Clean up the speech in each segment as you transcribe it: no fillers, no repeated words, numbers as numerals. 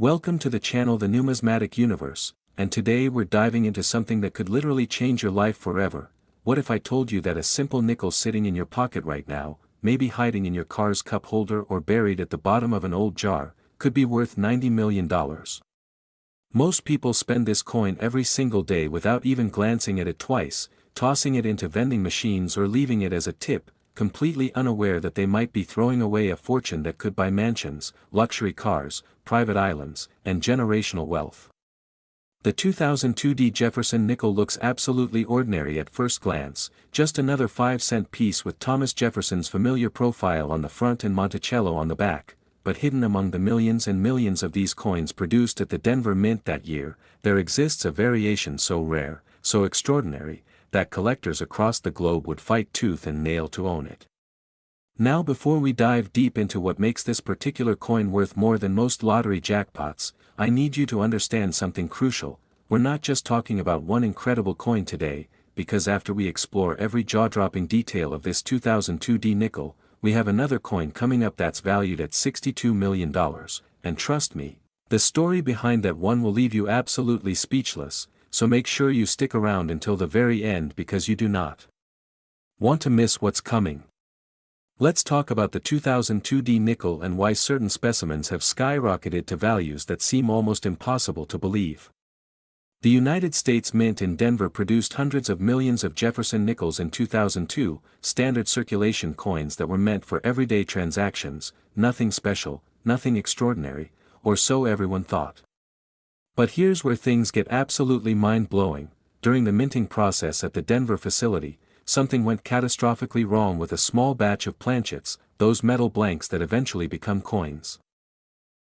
Welcome to the channel The Numismatic Universe, and today we're diving into something that could literally change your life forever. What if I told you that a simple nickel sitting in your pocket right now, maybe hiding in your car's cup holder or buried at the bottom of an old jar, could be worth $90 million? Most people spend this coin every single day without even glancing at it twice, tossing it into vending machines or leaving it as a tip, completely unaware that they might be throwing away a fortune that could buy mansions, luxury cars, private islands, and generational wealth. The 2002 P Jefferson nickel looks absolutely ordinary at first glance, just another 5-cent piece with Thomas Jefferson's familiar profile on the front and Monticello on the back, but hidden among the millions and millions of these coins produced at the Denver Mint that year, there exists a variation so rare, so extraordinary, that collectors across the globe would fight tooth and nail to own it. Now, before we dive deep into what makes this particular coin worth more than most lottery jackpots, I need you to understand something crucial. We're not just talking about one incredible coin today, because after we explore every jaw-dropping detail of this 2002 D nickel, we have another coin coming up that's valued at $62 million, and trust me, the story behind that one will leave you absolutely speechless, so make sure you stick around until the very end because you do not want to miss what's coming. Let's talk about the 2002 D nickel and why certain specimens have skyrocketed to values that seem almost impossible to believe. The United States Mint in Denver produced hundreds of millions of Jefferson nickels in 2002, standard circulation coins that were meant for everyday transactions, nothing special, nothing extraordinary, or so everyone thought. But here's where things get absolutely mind-blowing. During the minting process at the Denver facility, something went catastrophically wrong with a small batch of planchets, those metal blanks that eventually become coins.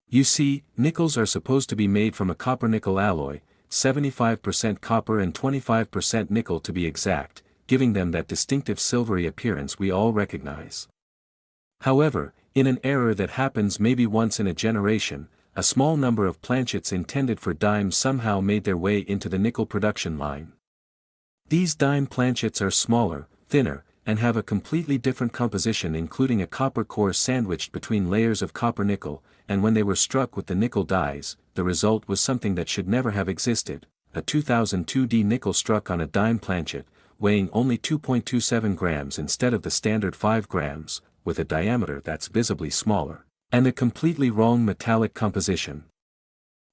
You see, nickels are supposed to be made from a copper-nickel alloy, 75% copper and 25% nickel to be exact, giving them that distinctive silvery appearance we all recognize. However, in an error that happens maybe once in a generation, a small number of planchets intended for dimes somehow made their way into the nickel production line. These dime planchets are smaller, thinner, and have a completely different composition, including a copper core sandwiched between layers of copper-nickel, and when they were struck with the nickel dies, the result was something that should never have existed, a 2002 D nickel struck on a dime planchet, weighing only 2.27 grams instead of the standard 5 grams, with a diameter that's visibly smaller, and a completely wrong metallic composition.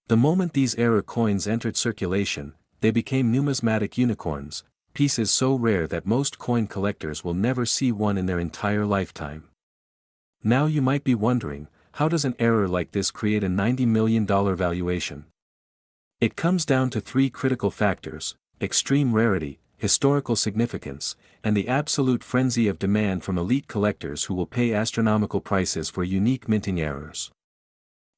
The moment these error coins entered circulation, they became numismatic unicorns, pieces so rare that most coin collectors will never see one in their entire lifetime. Now you might be wondering, how does an error like this create a $90 million valuation? It comes down to three critical factors: extreme rarity, historical significance, and the absolute frenzy of demand from elite collectors who will pay astronomical prices for unique minting errors.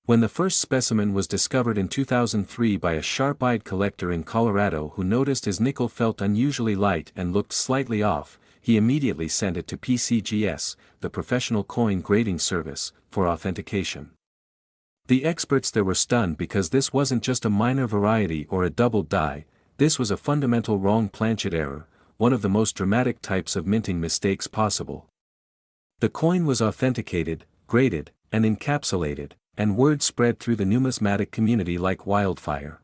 When the first specimen was discovered in 2003 by a sharp-eyed collector in Colorado who noticed his nickel felt unusually light and looked slightly off, he immediately sent it to PCGS, the professional coin grading service, for authentication. The experts there were stunned because this wasn't just a minor variety or a doubled die, this was a fundamental wrong planchet error, one of the most dramatic types of minting mistakes possible. The coin was authenticated, graded, and encapsulated, and word spread through the numismatic community like wildfire.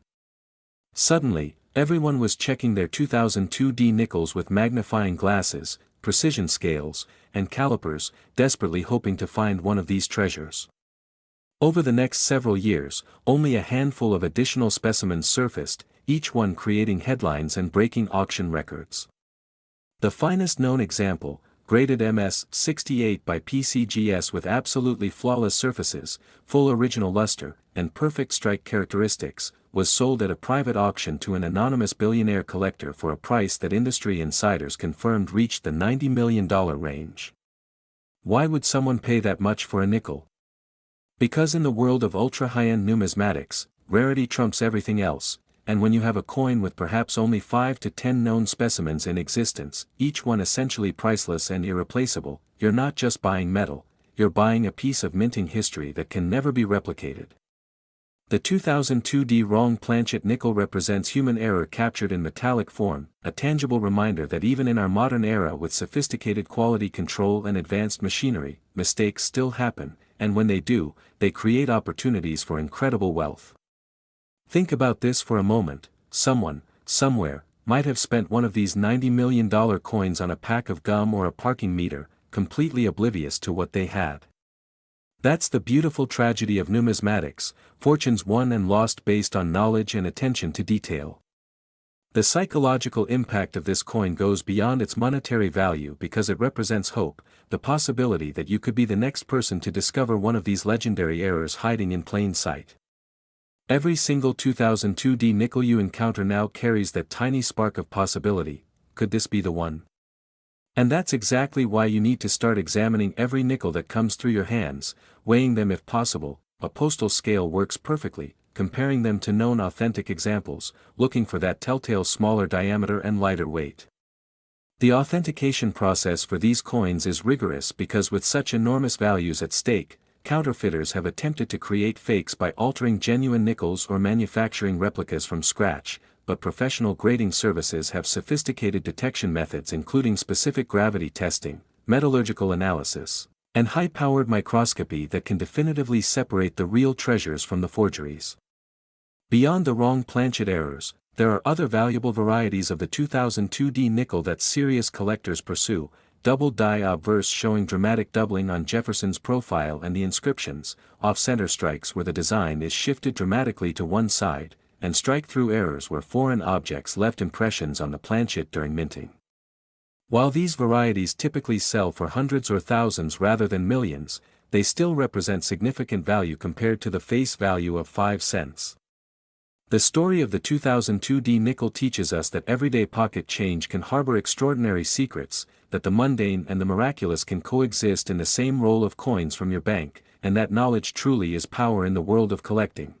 Suddenly, everyone was checking their 2002 D nickels with magnifying glasses, precision scales, and calipers, desperately hoping to find one of these treasures. Over the next several years, only a handful of additional specimens surfaced, each one creating headlines and breaking auction records. The finest known example, graded MS-68 by PCGS with absolutely flawless surfaces, full original luster, and perfect strike characteristics, was sold at a private auction to an anonymous billionaire collector for a price that industry insiders confirmed reached the $90 million range. Why would someone pay that much for a nickel? Because in the world of ultra-high-end numismatics, rarity trumps everything else, and when you have a coin with perhaps only 5 to 10 known specimens in existence, each one essentially priceless and irreplaceable, you're not just buying metal, you're buying a piece of minting history that can never be replicated. The 2002 D wrong planchet nickel represents human error captured in metallic form, a tangible reminder that even in our modern era with sophisticated quality control and advanced machinery, mistakes still happen, and when they do, they create opportunities for incredible wealth. Think about this for a moment. Someone, somewhere, might have spent one of these $90 million coins on a pack of gum or a parking meter, completely oblivious to what they had. That's the beautiful tragedy of numismatics, fortunes won and lost based on knowledge and attention to detail. The psychological impact of this coin goes beyond its monetary value because it represents hope, the possibility that you could be the next person to discover one of these legendary errors hiding in plain sight. Every single 2002D nickel you encounter now carries that tiny spark of possibility. Could this be the one? And that's exactly why you need to start examining every nickel that comes through your hands, weighing them if possible. A postal scale works perfectly, comparing them to known authentic examples, looking for that telltale smaller diameter and lighter weight. The authentication process for these coins is rigorous because with such enormous values at stake, counterfeiters have attempted to create fakes by altering genuine nickels or manufacturing replicas from scratch, but professional grading services have sophisticated detection methods including specific gravity testing, metallurgical analysis, and high-powered microscopy that can definitively separate the real treasures from the forgeries. Beyond the wrong planchet errors, there are other valuable varieties of the 2002D nickel that serious collectors pursue. Double die obverse showing dramatic doubling on Jefferson's profile and the inscriptions, off-center strikes where the design is shifted dramatically to one side, and strike-through errors where foreign objects left impressions on the planchet during minting. While these varieties typically sell for hundreds or thousands rather than millions, they still represent significant value compared to the face value of 5 cents. The story of the 2002D nickel teaches us that everyday pocket change can harbor extraordinary secrets, that the mundane and the miraculous can coexist in the same roll of coins from your bank, and that knowledge truly is power in the world of collecting.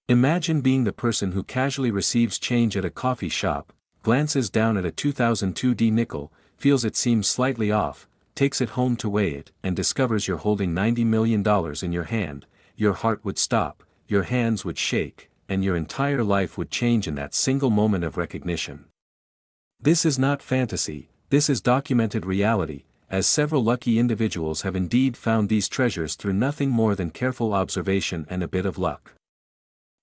Imagine being the person who casually receives change at a coffee shop, glances down at a 2002D nickel, feels it seems slightly off, takes it home to weigh it, and discovers you're holding $90 million in your hand. Your heart would stop, your hands would shake, and your entire life would change in that single moment of recognition. This is not fantasy, this is documented reality, as several lucky individuals have indeed found these treasures through nothing more than careful observation and a bit of luck.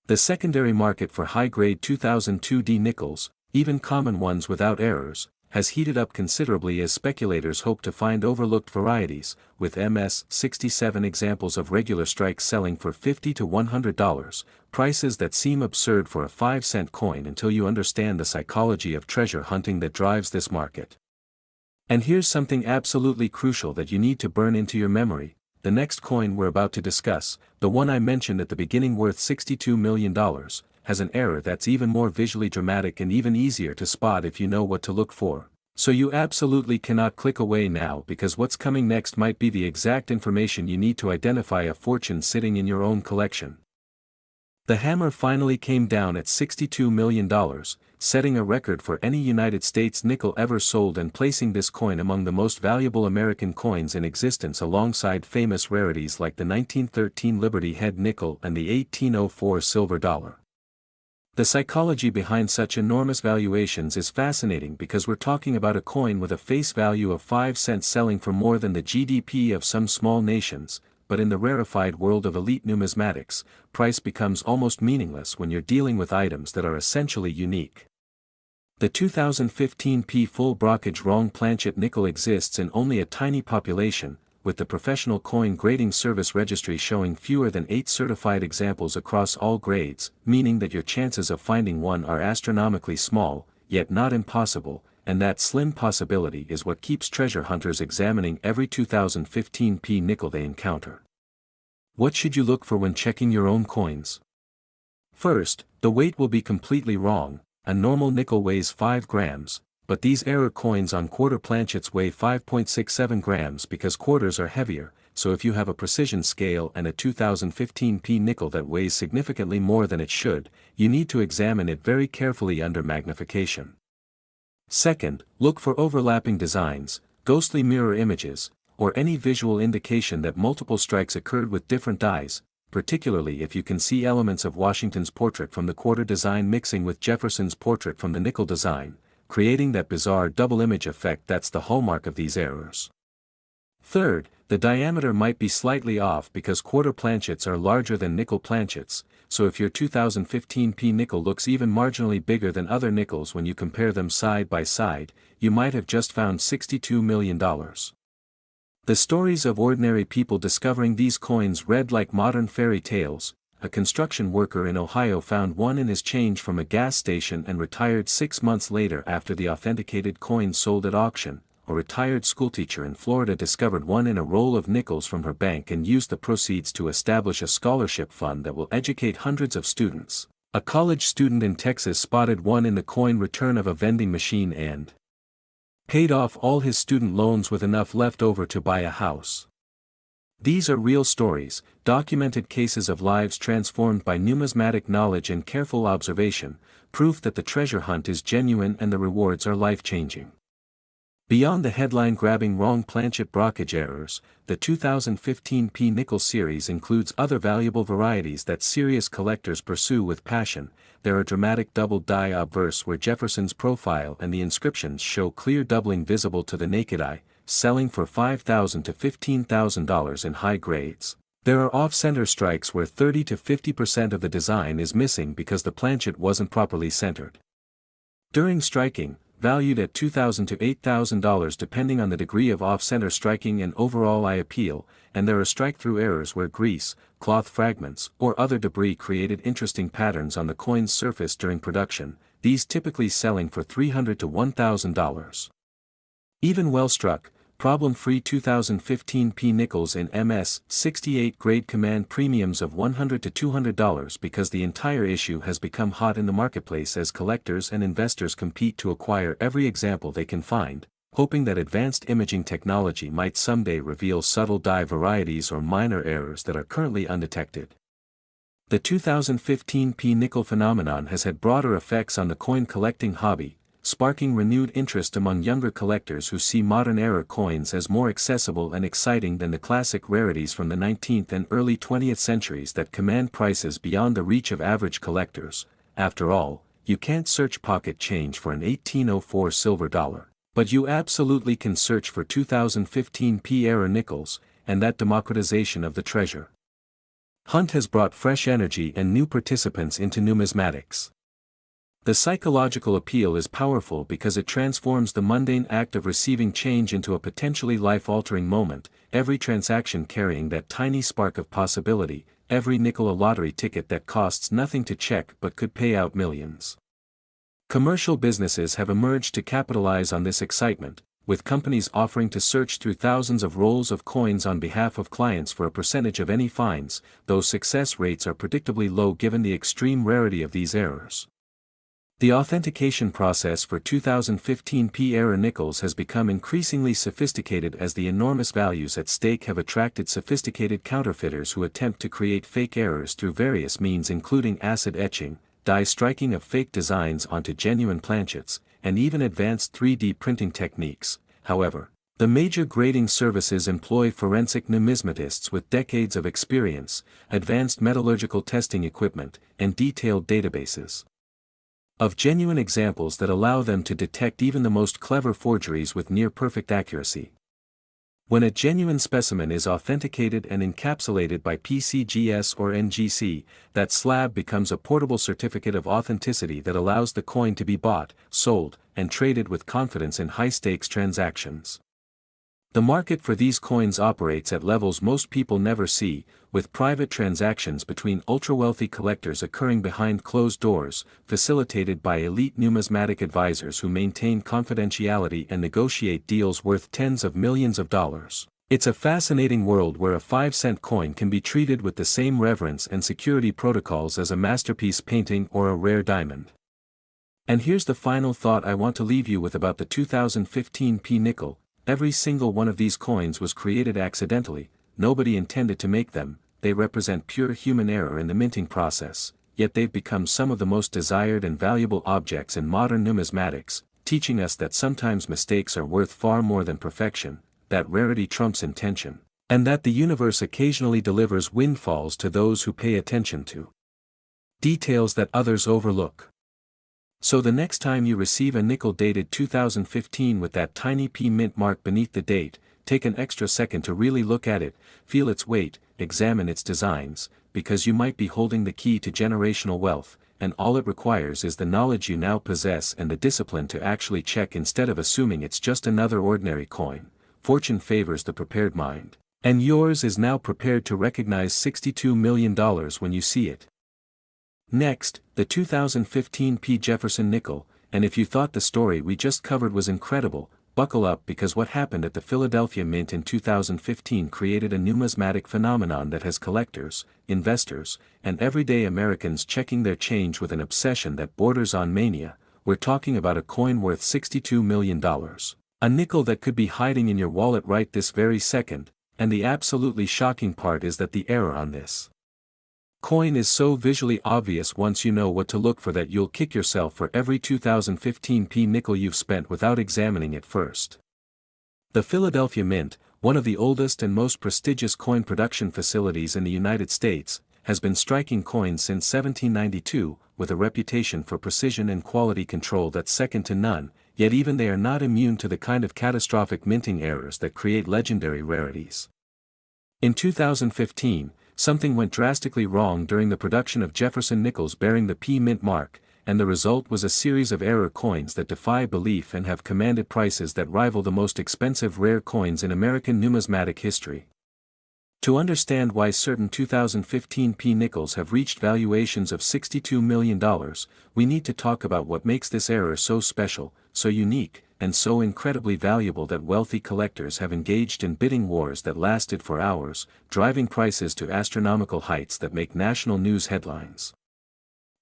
The secondary market for high-grade 2002D nickels, even common ones without errors, has heated up considerably as speculators hope to find overlooked varieties, with MS-67 examples of regular strikes selling for $50 to $100, prices that seem absurd for a 5-cent coin until you understand the psychology of treasure hunting that drives this market. And here's something absolutely crucial that you need to burn into your memory: the next coin we're about to discuss, the one I mentioned at the beginning worth $62 million, has an error that's even more visually dramatic and even easier to spot if you know what to look for. So you absolutely cannot click away now, because what's coming next might be the exact information you need to identify a fortune sitting in your own collection. The hammer finally came down at $62 million, setting a record for any United States nickel ever sold and placing this coin among the most valuable American coins in existence alongside famous rarities like the 1913 Liberty Head nickel and the 1804 silver dollar. The psychology behind such enormous valuations is fascinating because we're talking about a coin with a face value of 5 cents selling for more than the GDP of some small nations, but in the rarefied world of elite numismatics, price becomes almost meaningless when you're dealing with items that are essentially unique. The 2015 P full brockage wrong planchet nickel exists in only a tiny population, with the Professional Coin Grading Service registry showing fewer than 8 certified examples across all grades, meaning that your chances of finding one are astronomically small, yet not impossible, and that slim possibility is what keeps treasure hunters examining every 2015 P nickel they encounter. What should you look for when checking your own coins? First, the weight will be completely wrong. A normal nickel weighs 5 grams, but these error coins on quarter planchets weigh 5.67 grams because quarters are heavier, so if you have a precision scale and a 2015 P nickel that weighs significantly more than it should, you need to examine it very carefully under magnification. Second, look for overlapping designs, ghostly mirror images, or any visual indication that multiple strikes occurred with different dies, particularly if you can see elements of Washington's portrait from the quarter design mixing with Jefferson's portrait from the nickel design, creating that bizarre double image effect that's the hallmark of these errors. Third, the diameter might be slightly off because quarter planchets are larger than nickel planchets, so if your 2015 P nickel looks even marginally bigger than other nickels when you compare them side by side, you might have just found $62 million. The stories of ordinary people discovering these coins read like modern fairy tales. A construction worker in Ohio found one in his change from a gas station and retired 6 months later after the authenticated coin sold at auction. A retired schoolteacher in Florida discovered one in a roll of nickels from her bank and used the proceeds to establish a scholarship fund that will educate hundreds of students. A college student in Texas spotted one in the coin return of a vending machine and paid off all his student loans with enough left over to buy a house. These are real stories, documented cases of lives transformed by numismatic knowledge and careful observation, proof that the treasure hunt is genuine and the rewards are life-changing. Beyond the headline-grabbing wrong planchet brockage errors, the 2015 P nickel series includes other valuable varieties that serious collectors pursue with passion. There are dramatic double die obverse where Jefferson's profile and the inscriptions show clear doubling visible to the naked eye, selling for $5,000 to $15,000 in high grades. There are off-center strikes where 30 to 50% of the design is missing because the planchet wasn't properly centered. During striking, valued at $2,000 to $8,000 depending on the degree of off-center striking and overall eye appeal, and there are strike-through errors where grease, cloth fragments, or other debris created interesting patterns on the coin's surface during production, these typically selling for $300 to $1,000. Even well-struck, problem-free 2015 P nickels in MS 68 grade command premiums of $100 to $200 because the entire issue has become hot in the marketplace as collectors and investors compete to acquire every example they can find, hoping that advanced imaging technology might someday reveal subtle die varieties or minor errors that are currently undetected. The 2015 P nickel phenomenon has had broader effects on the coin collecting hobby, sparking renewed interest among younger collectors who see modern-era coins as more accessible and exciting than the classic rarities from the 19th and early 20th centuries that command prices beyond the reach of average collectors. After all, you can't search pocket change for an 1804 silver dollar, but you absolutely can search for 2015 P-era nickels, and that democratization of the treasure hunt has brought fresh energy and new participants into numismatics. The psychological appeal is powerful because it transforms the mundane act of receiving change into a potentially life-altering moment, every transaction carrying that tiny spark of possibility, every nickel a lottery ticket that costs nothing to check but could pay out millions. Commercial businesses have emerged to capitalize on this excitement, with companies offering to search through thousands of rolls of coins on behalf of clients for a percentage of any fines, though success rates are predictably low given the extreme rarity of these errors. The authentication process for 2015 P-era nickels has become increasingly sophisticated as the enormous values at stake have attracted sophisticated counterfeiters who attempt to create fake errors through various means including acid etching, die striking of fake designs onto genuine planchets, and even advanced 3D printing techniques. However, the major grading services employ forensic numismatists with decades of experience, advanced metallurgical testing equipment, and detailed databases of genuine examples that allow them to detect even the most clever forgeries with near-perfect accuracy. When a genuine specimen is authenticated and encapsulated by PCGS or NGC, that slab becomes a portable certificate of authenticity that allows the coin to be bought, sold, and traded with confidence in high-stakes transactions. The market for these coins operates at levels most people never see, with private transactions between ultra-wealthy collectors occurring behind closed doors, facilitated by elite numismatic advisors who maintain confidentiality and negotiate deals worth tens of millions of dollars. It's a fascinating world where a 5-cent coin can be treated with the same reverence and security protocols as a masterpiece painting or a rare diamond. And here's the final thought I want to leave you with about the 2015 P nickel. Every single one of these coins was created accidentally, nobody intended to make them, they represent pure human error in the minting process, yet they've become some of the most desired and valuable objects in modern numismatics, teaching us that sometimes mistakes are worth far more than perfection, that rarity trumps intention, and that the universe occasionally delivers windfalls to those who pay attention to details that others overlook. So the next time you receive a nickel dated 2015 with that tiny P mint mark beneath the date, take an extra second to really look at it, feel its weight, examine its designs, because you might be holding the key to generational wealth, and all it requires is the knowledge you now possess and the discipline to actually check instead of assuming it's just another ordinary coin. Fortune favors the prepared mind. And yours is now prepared to recognize $62 million when you see it. Next, the 2015 P Jefferson Nickel, and if you thought the story we just covered was incredible, buckle up because what happened at the Philadelphia Mint in 2015 created a numismatic phenomenon that has collectors, investors, and everyday Americans checking their change with an obsession that borders on mania. We're talking about a coin worth $62 million. A nickel that could be hiding in your wallet right this very second, and the absolutely shocking part is that the error on this coin is so visually obvious once you know what to look for that you'll kick yourself for every 2015 P nickel you've spent without examining it first. The Philadelphia Mint, one of the oldest and most prestigious coin production facilities in the United States, has been striking coins since 1792, with a reputation for precision and quality control that's second to none, yet even they are not immune to the kind of catastrophic minting errors that create legendary rarities. In 2015, something went drastically wrong during the production of Jefferson Nickels bearing the P Mint mark, and the result was a series of error coins that defy belief and have commanded prices that rival the most expensive rare coins in American numismatic history. To understand why certain 2015 P nickels have reached valuations of $62 million, we need to talk about what makes this error so special, so unique, and so incredibly valuable that wealthy collectors have engaged in bidding wars that lasted for hours, driving prices to astronomical heights that make national news headlines.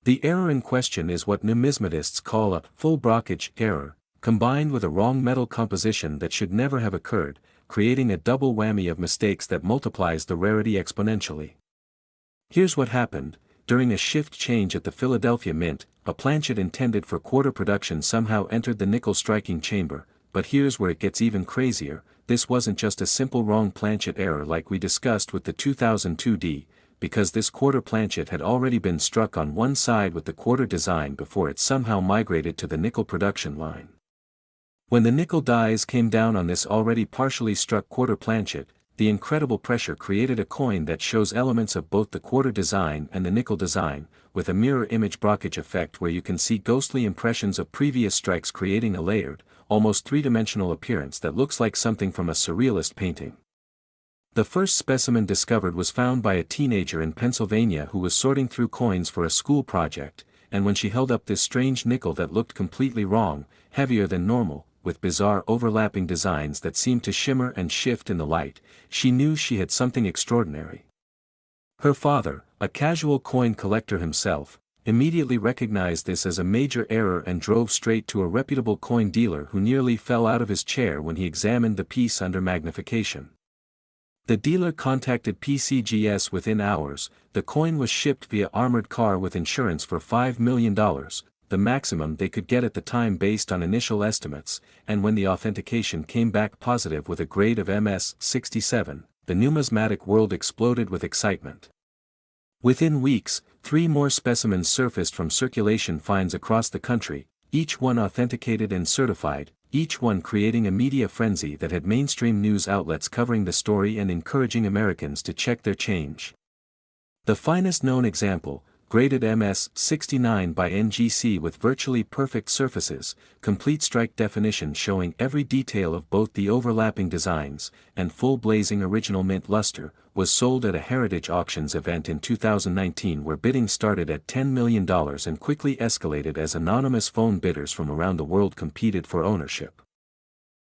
The error in question is what numismatists call a full brockage error, combined with a wrong metal composition that should never have occurred, creating a double whammy of mistakes that multiplies the rarity exponentially. Here's what happened. During a shift change at the Philadelphia Mint, a planchet intended for quarter production somehow entered the nickel striking chamber, but here's where it gets even crazier. This wasn't just a simple wrong planchet error like we discussed with the 2002 D, because this quarter planchet had already been struck on one side with the quarter design before it somehow migrated to the nickel production line. When the nickel dies came down on this already partially struck quarter planchet, the incredible pressure created a coin that shows elements of both the quarter design and the nickel design, with a mirror image brockage effect where you can see ghostly impressions of previous strikes creating a layered, almost three-dimensional appearance that looks like something from a surrealist painting. The first specimen discovered was found by a teenager in Pennsylvania who was sorting through coins for a school project, and when she held up this strange nickel that looked completely wrong, heavier than normal, with bizarre overlapping designs that seemed to shimmer and shift in the light, she knew she had something extraordinary. Her father, a casual coin collector himself, immediately recognized this as a major error and drove straight to a reputable coin dealer who nearly fell out of his chair when he examined the piece under magnification. The dealer contacted PCGS within hours. The coin was shipped via armored car with insurance for $5 million, the maximum they could get at the time based on initial estimates, and when the authentication came back positive with a grade of MS-67, the numismatic world exploded with excitement. Within weeks, 3 more specimens surfaced from circulation finds across the country, each one authenticated and certified, each one creating a media frenzy that had mainstream news outlets covering the story and encouraging Americans to check their change. The finest known example, graded MS-69 by NGC with virtually perfect surfaces, complete strike definition showing every detail of both the overlapping designs, and full blazing original mint luster, was sold at a Heritage Auctions event in 2019 where bidding started at $10 million and quickly escalated as anonymous phone bidders from around the world competed for ownership.